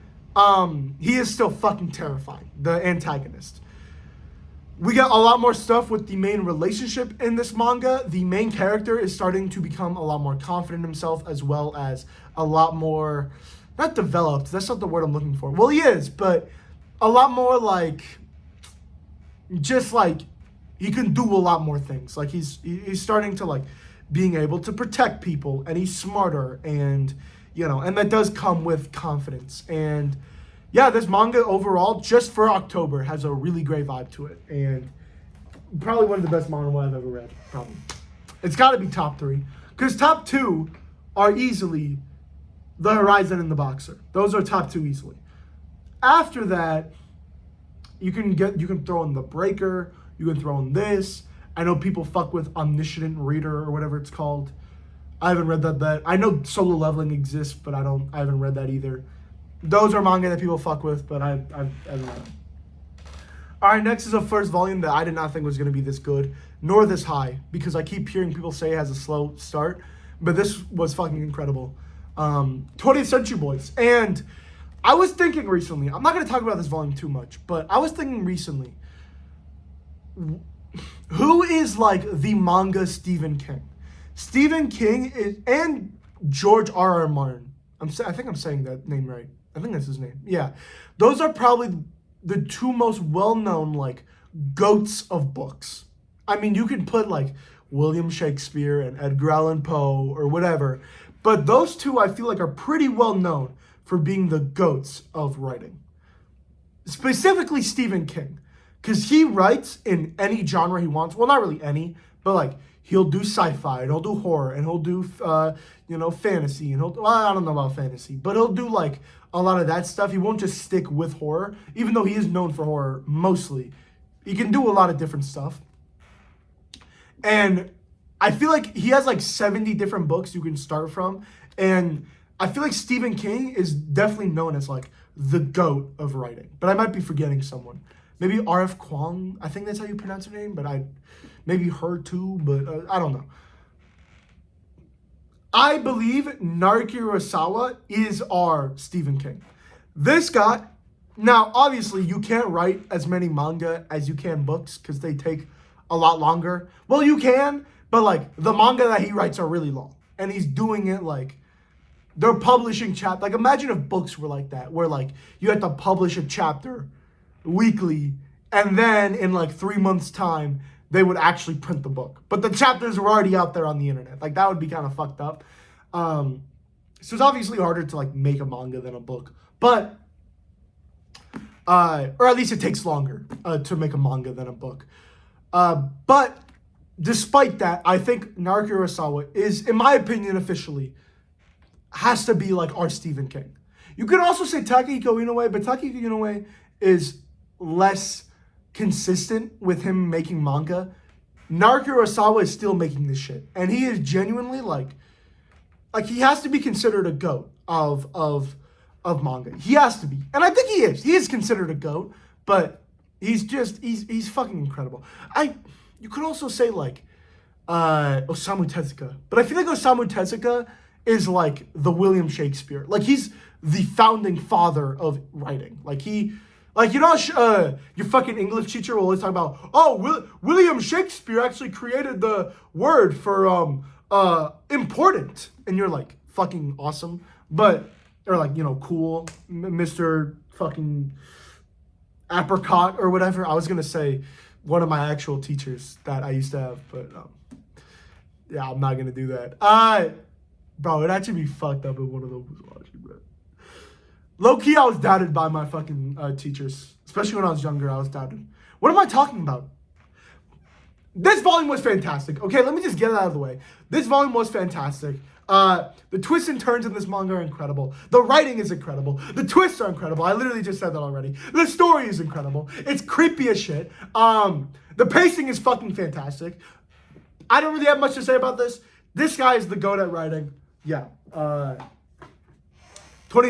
he is still fucking terrifying, the antagonist. We got a lot more stuff with the main relationship in this manga. The main character is starting to become a lot more confident in himself, as well as a lot more, not developed, that's not the word I'm looking for. Well, he is, but a lot more like, just like, he can do a lot more things. Like, he's starting to, like, being able to protect people, and he's smarter, and, you know, and that does come with confidence. And yeah, this manga overall, just for October, has a really great vibe to it. And probably one of the best manga I've ever read, probably. It's got to be top 3. Because top 2 are easily The Horizon and The Boxer. Those are top 2 easily. After that, you can throw in The Breaker, you can throw in this. I know people fuck with Omniscient Reader or whatever it's called. I haven't read that. I know Solo Leveling exists, but I haven't read that either. Those are manga that people fuck with, but I don't know. All right, next is a first volume that I did not think was going to be this good, nor this high, because I keep hearing people say it has a slow start, but this was fucking incredible. 20th Century Boys. And I was thinking recently, I'm not going to talk about this volume too much, but I was thinking recently, who is like the manga Stephen King? Stephen King is, and George R.R. Martin. I think I'm saying that name right. I think that's his name. Yeah. Those are probably the two most well-known, like, goats of books. I mean, you could put, like, William Shakespeare and Edgar Allan Poe or whatever, but those two I feel like are pretty well known for being the goats of writing. Specifically Stephen King, because he writes in any genre he wants. Well, not really any, but, like, he'll do sci-fi, and he'll do horror, and he'll do, fantasy, and I don't know about fantasy, but he'll do, like, a lot of that stuff. He won't just stick with horror, even though he is known for horror mostly. He can do a lot of different stuff. And I feel like he has, like, 70 different books you can start from, and I feel like Stephen King is definitely known as, like, the GOAT of writing, but I might be forgetting someone. Maybe R.F. Kuang, I think that's how you pronounce her name, but maybe her too, but I don't know. I believe Naoki Urasawa is our Stephen King. This guy, now obviously you can't write as many manga as you can books because they take a lot longer. Well, you can, but like the manga that he writes are really long. And he's doing it like, they're publishing like imagine if books were like that, where like you had to publish a chapter weekly and then in like 3 months time, they would actually print the book. But the chapters were already out there on the internet. Like, that would be kind of fucked up. So it's obviously harder to, like, make a manga than a book. But, or at least it takes longer to make a manga than a book. But despite that, I think Naoki Urasawa is, in my opinion, officially, has to be, like, our Stephen King. You could also say Takehiko Inoue, but Takehiko Inoue is less consistent with him making manga. Naoki Urasawa is still making this shit, and he is genuinely like he has to be considered a goat of manga. He has to be, and I think he is. He is considered a goat, but he's fucking incredible. You could also say like Osamu Tezuka, but I feel like Osamu Tezuka is like the William Shakespeare. Like he's the founding father of writing. Like he. Like, you know, your fucking English teacher will always talk about, William Shakespeare actually created the word for important. And you're like, fucking awesome. But, or like, you know, cool, Mr. fucking apricot or whatever. I was going to say one of my actual teachers that I used to have, but yeah, I'm not going to do that. Bro, it'd actually be fucked up if one of those was watching, bro. Low-key, I was doubted by my fucking teachers. Especially when I was younger, I was doubted. What am I talking about? This volume was fantastic. Okay, let me just get it out of the way. This volume was fantastic. The twists and turns in this manga are incredible. The writing is incredible. The twists are incredible. I literally just said that already. The story is incredible. It's creepy as shit. The pacing is fucking fantastic. I don't really have much to say about this. This guy is the goat at writing. Yeah. 20th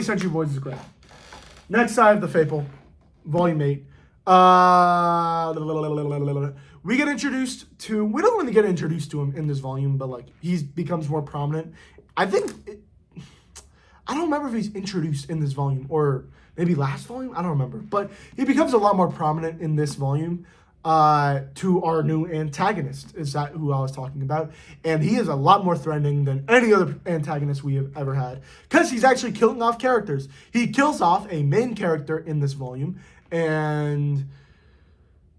Century Boys is great. Next, I have The Fable, Volume 8. We get introduced to... We don't really get introduced to him in this volume, but, like, he becomes more prominent. I don't remember if he's introduced in this volume or maybe last volume. I don't remember. But he becomes a lot more prominent in this volume to our new antagonist. Is that who I was talking about? And he is a lot more threatening than any other antagonist we have ever had. Because he's actually killing off characters. He kills off a main character in this volume. And...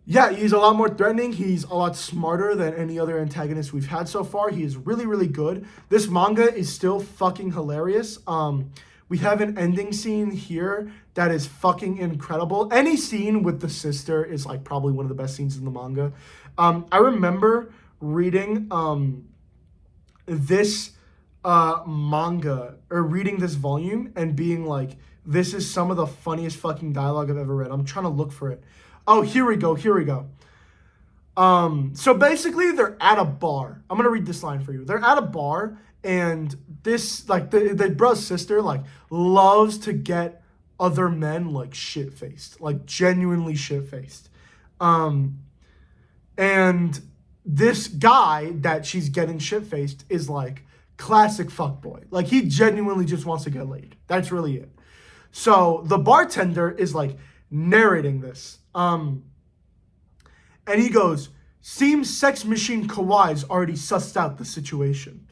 yeah, he's a lot more threatening. He's a lot smarter than any other antagonist we've had so far. He is really, really good. This manga is still fucking hilarious. We have an ending scene here that is fucking incredible. Any scene with the sister is like probably one of the best scenes in the manga. I remember reading this manga or reading this volume and being like, this is some of the funniest fucking dialogue I've ever read. I'm trying to look for it. Oh, here we go. So basically, they're at a bar. I'm going to read this line for you. They're at a bar, and this, like, the bro's sister, like, loves to get other men, like, shit-faced. Like, genuinely shit-faced. And this guy that she's getting shit-faced is, like, classic fuckboy. Like, he genuinely just wants to get laid. That's really it. So, the bartender is, like, narrating this. And he goes, seems Sex Machine Kawai's already sussed out the situation.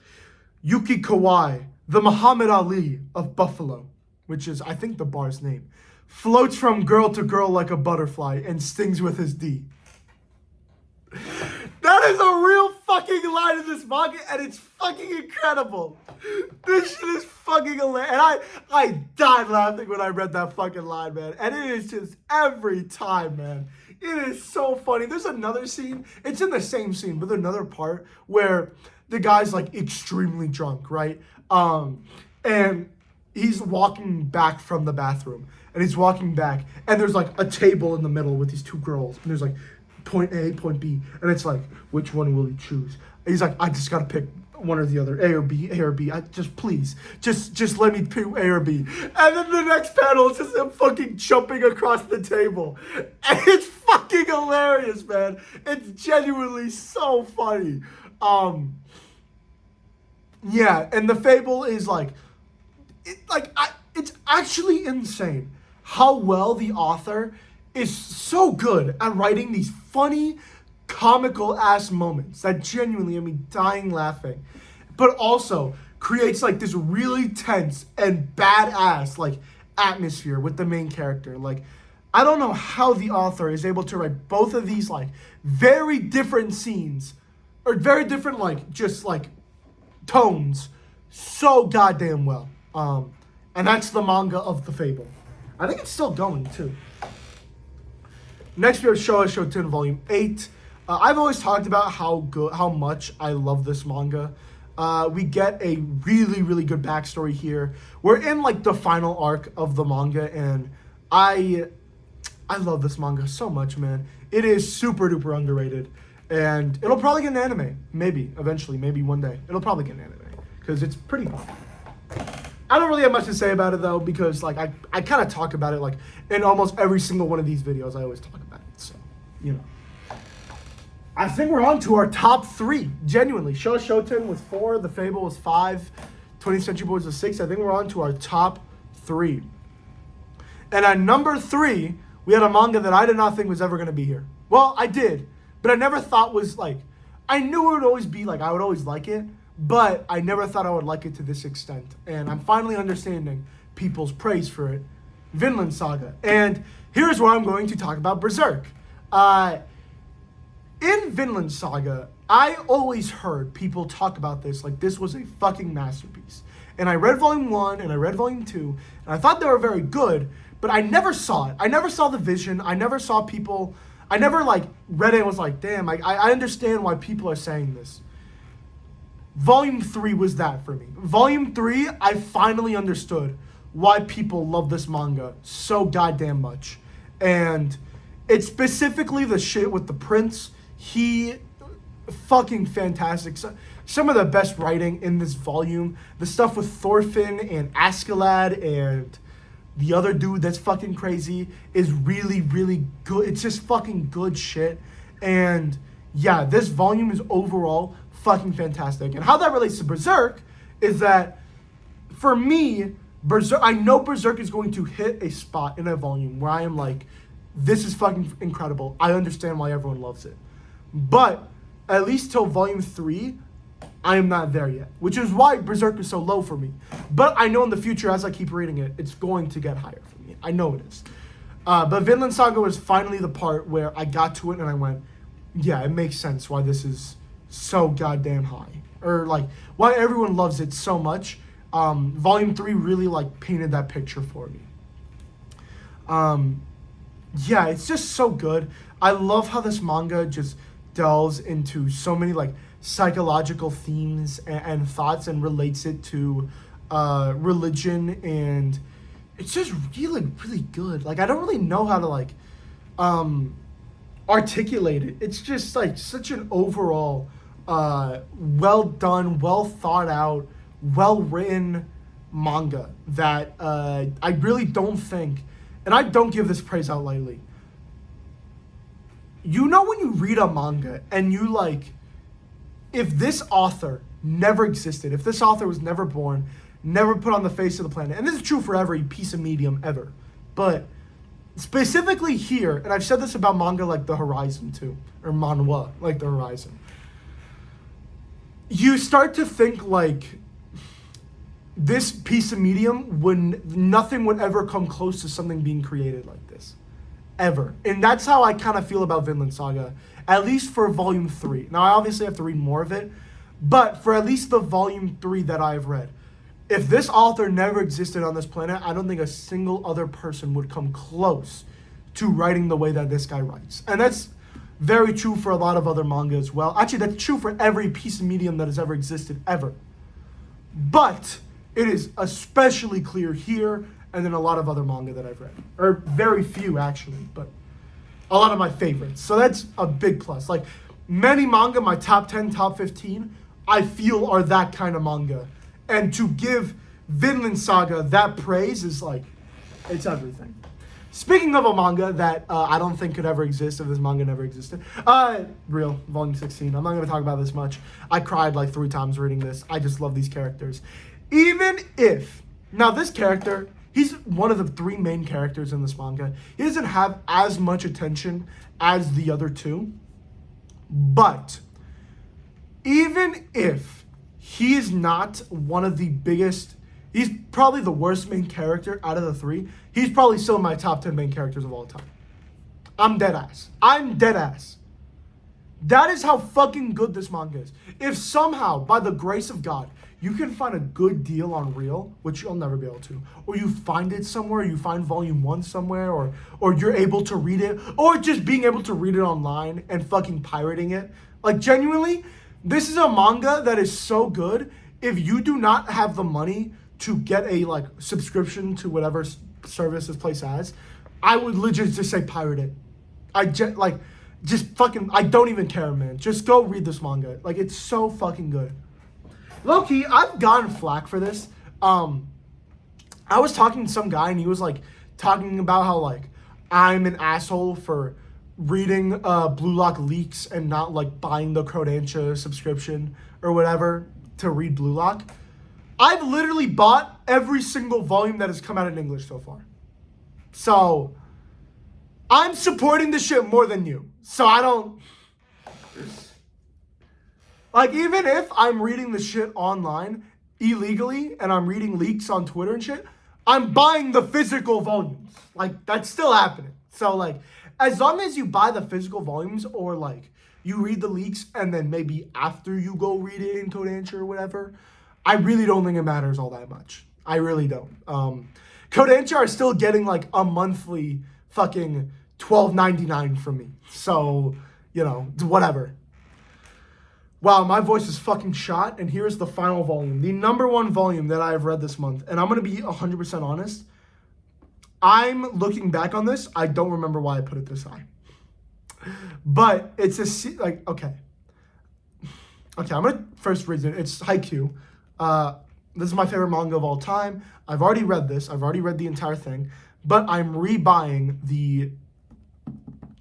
Yuki Kawai, the Muhammad Ali of Buffalo, which is, I think, the bar's name, floats from girl to girl like a butterfly and stings with his D. That is a real fucking line in this manga, and it's fucking incredible. This shit is fucking hilarious. And I died laughing when I read that fucking line, man. And it is just every time, man. It is so funny. There's another scene. It's in the same scene, but there's another part where the guy's like extremely drunk, right? And he's walking back from the bathroom. And he's walking back. And there's like a table in the middle with these two girls. And there's like point A, point B. And it's like, which one will you choose? And he's like, I just gotta pick one or the other, A or B, A or B. Please, let me pick A or B. And then the next panel is just him fucking jumping across the table. And it's fucking hilarious, man. It's genuinely so funny. Yeah, and The Fable is like, it's actually insane how well the author is so good at writing these funny, comical ass moments that genuinely, I mean, dying laughing, but also creates like this really tense and badass like atmosphere with the main character. Like, I don't know how the author is able to write both of these like very different scenes or very different like just like tones so goddamn well. And that's the manga of The Fable. I think it's still going too. Next we have Showa Shoten Volume 8. I've always talked about how much I love this manga. We get a really, really good backstory here. We're in like the final arc of the manga, and I love this manga so much, man. It is super duper underrated, and it'll probably get an anime. Maybe eventually, maybe one day it'll probably get an anime because it's pretty fun. I don't really have much to say about it though, because like I kind of talk about it like in almost every single one of these videos. I always talk about it, so you know. I think we're on to our top 3. Genuinely, Showa Shoten was 4, The Fable was 5, 20th Century Boys was 6. I think we're on to our top 3. And at number 3, we had a manga that I did not think was ever going to be here. Well, I did, but I never thought was like, I knew it would always be like, I would always like it, but I never thought I would like it to this extent. And I'm finally understanding people's praise for it. Vinland Saga. And here's where I'm going to talk about Berserk. In Vinland Saga, I always heard people talk about this like this was a fucking masterpiece. And I read volume 1 and I read volume 2, and I thought they were very good, but I never saw it. I never saw the vision. I never saw people, I never like read it and was like, damn, I understand why people are saying this. Volume 3 was that for me. Volume 3, I finally understood why people love this manga so goddamn much. And it's specifically the shit with the prince. He fucking fantastic. Some of the best writing in this volume. The stuff with Thorfinn and Askeladd and the other dude that's fucking crazy is really, really good. It's just fucking good shit. And yeah, this volume is overall fucking fantastic. And how that relates to Berserk is that for me, Berserk, I know Berserk is going to hit a spot in a volume where I am like, this is fucking incredible. I understand why everyone loves it. But at least till volume 3, I am not there yet, which is why Berserk is so low for me. But I know in the future, as I keep reading it, it's going to get higher for me. I know it is. But Vinland Saga was finally the part where I got to it and I went, yeah, it makes sense why this is so goddamn high. Or like, why everyone loves it so much. Volume 3 really like painted that picture for me. Yeah, it's just so good. I love how this manga just delves into so many like psychological themes and thoughts and relates it to religion, and it's just really, really good. Like, I don't really know how to like articulate it. It's just like such an overall well done, well thought out, well written manga that I really don't think, and I don't give this praise out lightly. You know when you read a manga and you like, if this author never existed, if this author was never born, never put on the face of the planet, and this is true for every piece of medium ever, but specifically here, and I've said this about manga like The Horizon too, or manhwa like The Horizon, you start to think like this piece of medium, when nothing would ever come close to something being created like this. Ever. And that's how I kind of feel about Vinland Saga, at least for volume 3. Now, I obviously have to read more of it, but for at least the volume 3 that I've read, if this author never existed on this planet, I don't think a single other person would come close to writing the way that this guy writes. And that's very true for a lot of other manga as well. Actually, that's true for every piece of medium that has ever existed, ever. But it is especially clear here, and then a lot of other manga that I've read. Or very few, actually, but a lot of my favorites. So that's a big plus. Like, many manga, my top 10, top 15, I feel are that kind of manga. And to give Vinland Saga that praise is like, it's everything. Speaking of a manga that I don't think could ever exist if this manga never existed, Real, volume 16. I'm not going to talk about this much. I cried like 3 times reading this. I just love these characters. Even if, now this character, he's one of the 3 main characters in this manga. He doesn't have as much attention as the other 2. But even if he is not one of the biggest, he's probably the worst main character out of the 3, he's probably still in my top 10 main characters of all time. I'm dead ass. That is how fucking good this manga is. If somehow, by the grace of God, you can find a good deal on Real, which you'll never be able to, or you find it somewhere, you find volume 1 somewhere, or you're able to read it, or just being able to read it online and fucking pirating it. Like, genuinely, this is a manga that is so good. If you do not have the money to get a like subscription to whatever service this place has, I would legit just say pirate it. I don't even care, man. Just go read this manga. Like, it's so fucking good. Low-key, I've gotten flack for this. I was talking to some guy and he was like talking about how like I'm an asshole for reading Blue Lock leaks and not like buying the Kodansha subscription or whatever to read Blue Lock. I've literally bought every single volume that has come out in English so far. So I'm supporting this shit more than you. So I don't, like, even if I'm reading the shit online illegally and I'm reading leaks on Twitter and shit, I'm buying the physical volumes. Like, that's still happening. So, like, as long as you buy the physical volumes or like you read the leaks and then maybe after you go read it in Kodansha or whatever, I really don't think it matters all that much. I really don't. Kodansha are still getting like a monthly fucking $12.99 from me. So, you know, whatever. Wow, my voice is fucking shot, and here's the final volume. The number one volume that I have read this month, and I'm going to be 100% honest. I'm looking back on this, I don't remember why I put it this high. But it's okay. Okay, I'm going to first read it. It's Haikyuu. This is my favorite manga of all time. I've already read this. I've already read the entire thing. But I'm rebuying the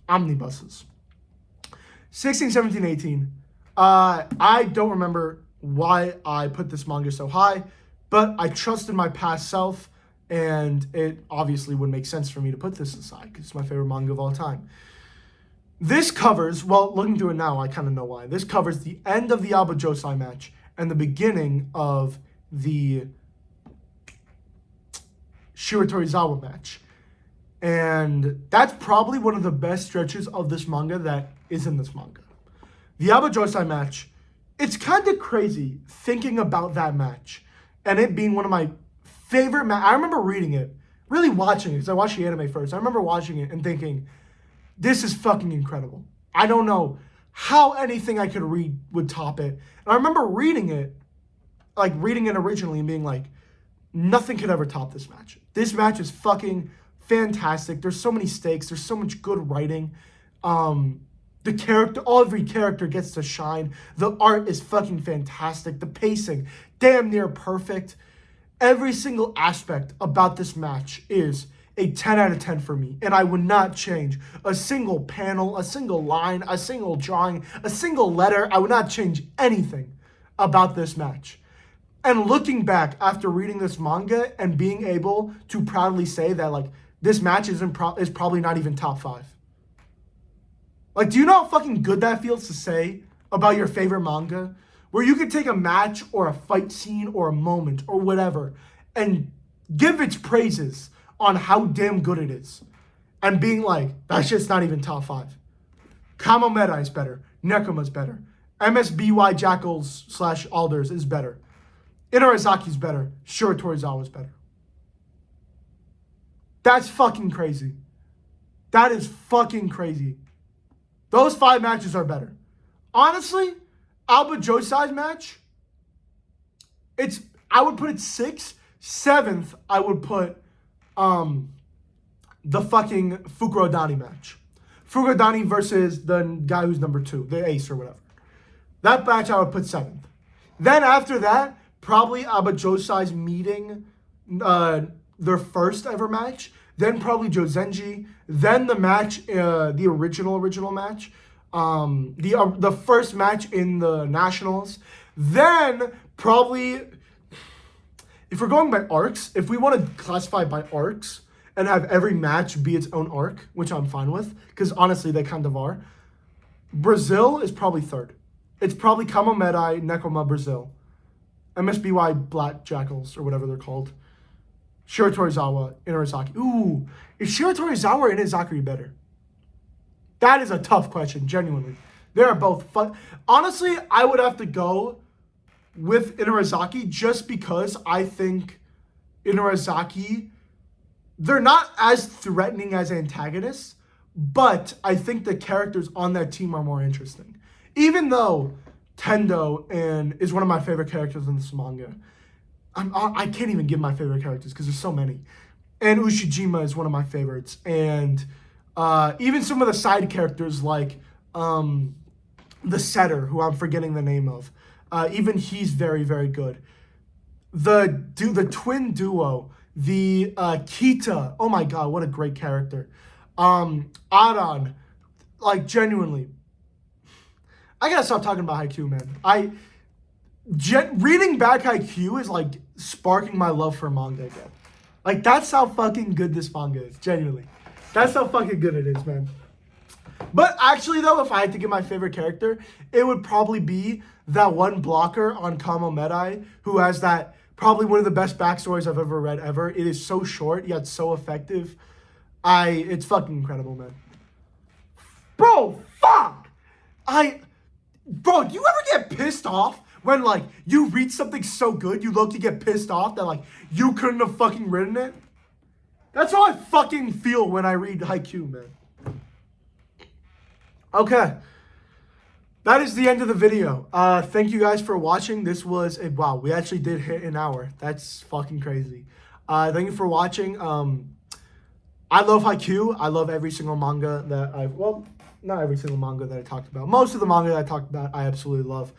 omnibuses. 16, 17, 18. I don't remember why I put this manga so high, but I trusted my past self, and it obviously would make sense for me to put this aside because it's my favorite manga of all time. This covers, well, looking through it now, I kind of know why. This covers the end of the Aoba Josai match and the beginning of the Shiratorizawa match. And that's probably one of the best stretches of this manga that is in this manga. The Aoba Josai match, it's kind of crazy thinking about that match and it being one of my favorite I remember reading it, really watching it, because I watched the anime first. I remember watching it and thinking, this is fucking incredible. I don't know how anything I could read would top it. And I remember reading it originally and being like, nothing could ever top this match. This match is fucking fantastic. There's so many stakes. There's so much good writing. Every character gets to shine. The art is fucking fantastic. The pacing, damn near perfect. Every single aspect about this match is a 10 out of 10 for me. And I would not change a single panel, a single line, a single drawing, a single letter. I would not change anything about this match. And looking back after reading this manga and being able to proudly say that, like, this match is probably not even top 5. Like, do you know how fucking good that feels to say about your favorite manga? Where you could take a match or a fight scene or a moment or whatever and give its praises on how damn good it is. And being like, that shit's not even top 5. Kamo Meta is better. Nekoma's better. MSBY Jackals / Alders is better. Inarazaki's better. Shiratorizawa's better. That's fucking crazy. That is fucking crazy. Those 5 matches are better. Honestly, Aoba Josai's match, I would put it 6th. 7th, I would put the fucking Fukurodani match. Fukurodani versus the guy who's number 2, the ace or whatever. That match I would put 7th. Then after that, probably Aoba Josai's meeting their first ever match. Then probably Jozenji. Then the match, the original match. The first match in the Nationals. Then probably, if we're going by arcs, if we want to classify by arcs and have every match be its own arc, which I'm fine with, because honestly they kind of are. Brazil is probably 3rd. It's probably Kamo Medai, Nekoma, Brazil. MSBY Black Jackals, or whatever they're called. Shiratorizawa, Inarizaki. Ooh, is Shiratorizawa or Inarizaki better? That is a tough question, genuinely. They are both fun. Honestly, I would have to go with Inarizaki just because I think Inarizaki, they're not as threatening as antagonists, but I think the characters on that team are more interesting. Even though Tendo is one of my favorite characters in this manga. I can't even give my favorite characters because there's so many. And Ushijima is one of my favorites. And even some of the side characters like the setter, who I'm forgetting the name of. Even he's very, very good. The twin duo, the Kita. Oh my god, what a great character. Aran. Like, genuinely. I gotta stop talking about Haikyuu, man. Reading back Haikyuu is like sparking my love for manga again. Like, that's how fucking good this manga is, genuinely. That's how fucking good it is, man. But actually, though, if I had to give my favorite character, it would probably be that one blocker on Kamo Medai, who has that probably one of the best backstories I've ever read ever. It is so short, yet so effective. It's fucking incredible, man. Bro, fuck! Bro, do you ever get pissed off when, like, you read something so good, you low-key get pissed off that, like, you couldn't have fucking written it? That's how I fucking feel when I read Haikyuu, man. Okay. That is the end of the video. Thank you guys for watching. This was a, wow, we actually did hit an hour. That's fucking crazy. Thank you for watching. I love Haikyuu. I love every single manga that well, not every single manga that I talked about. Most of the manga that I talked about, I absolutely love.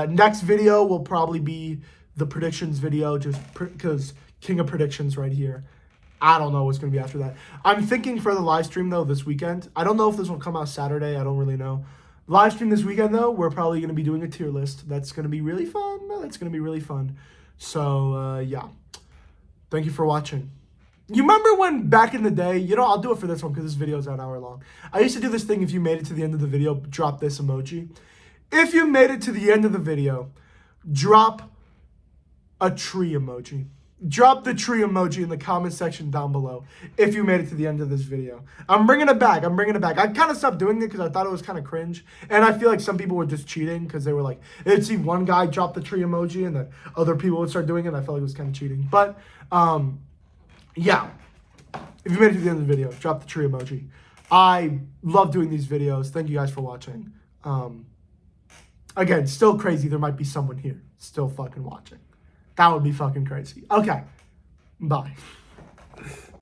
Next video will probably be the predictions video, just because King of Predictions right here. I don't know what's going to be after that. I'm thinking for the live stream, though, this weekend. I don't know if this will come out Saturday. I don't really know. Live stream this weekend, though, we're probably going to be doing a tier list. That's going to be really fun. That's going to be really fun. So, yeah. Thank you for watching. You remember when back in the day, you know, I'll do it for this one because this video is an hour long. I used to do this thing, if you made it to the end of the video, drop this emoji. If you made it to the end of the video, drop a tree emoji. Drop the tree emoji in the comment section down below if you made it to the end of this video. I'm bringing it back. I kind of stopped doing it because I thought it was kind of cringe. And I feel like some people were just cheating because they were like, they'd see one guy drop the tree emoji and then other people would start doing it. And I felt like it was kind of cheating. But, yeah. If you made it to the end of the video, drop the tree emoji. I love doing these videos. Thank you guys for watching. Again, still crazy. There might be someone here still fucking watching. That would be fucking crazy. Okay. Bye.